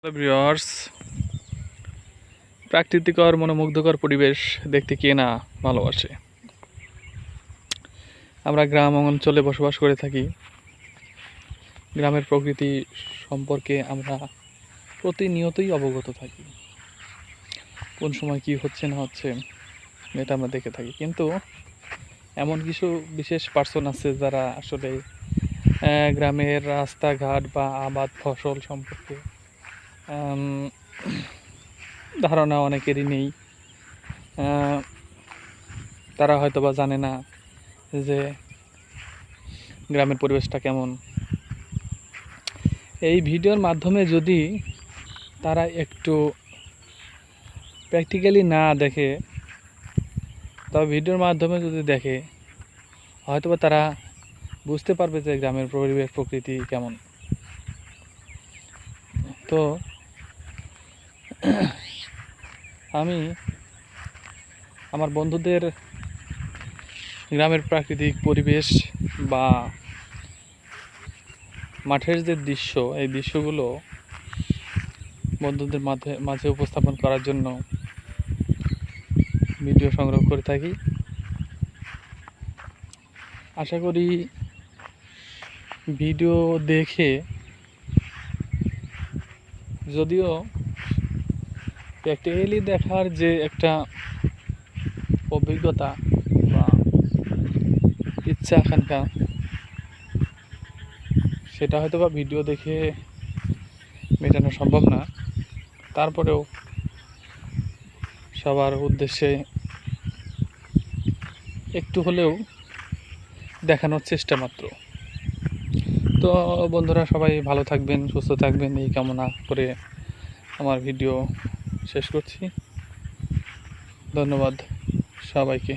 Hello viewers, প্রাকৃতিকর মনোমুগ্ধকর পরিবেশ দেখতে কে না ভালোবাসে। আমরা গ্রাম অঞ্চলে বসবাস করে থাকি। গ্রামের প্রকৃতি সম্পর্কে আমরা প্রতিনিয়তই অবগত থাকি। কোন সময় কি হচ্ছে না হচ্ছে এটা আমরা দেখে থাকি, কিন্তু এমন কিছু বিশেষ পার্সন আছে যারা আসলে গ্রামের রাস্তাঘাট বা আবাদ ফসল সম্পর্কে ধারণা অনেকেরই নেই। তারা হয়তো বা জানে না যে গ্রামের পরিবেশটা কেমন। এই ভিডিওর মাধ্যমে যদি তারা একটু প্র্যাকটিক্যালি না দেখে, তবে ভিডিওর মাধ্যমে যদি দেখে হয়তো বা তারা বুঝতে পারবে যে গ্রামের পরিবেশ প্রকৃতি কেমন। তো আমি আমার বন্ধুদের গ্রামের প্রাকৃতিক পরিবেশ বা মাঠের যে দৃশ্য, এই দৃশ্যগুলো বন্ধুদের মাঝে উপস্থাপন করার জন্য ভিডিও সংগ্রহ করে থাকি। আশা করি ভিডিও দেখে, যদিও প্র্যাকটিক্যালি দেখার যে একটা অভিজ্ঞতা বা ইচ্ছা আকাঙ্ক্ষা, সেটা হয়তো বা ভিডিও দেখে মেটানো সম্ভব না। তারপরেও সবার উদ্দেশ্যে একটু হলেও দেখানোর চেষ্টা মাত্র। তো বন্ধুরা, সবাই ভালো থাকবেন, সুস্থ থাকবেন, এই কামনা করে আমার ভিডিও শেষ করছি। ধন্যবাদ সবাইকে।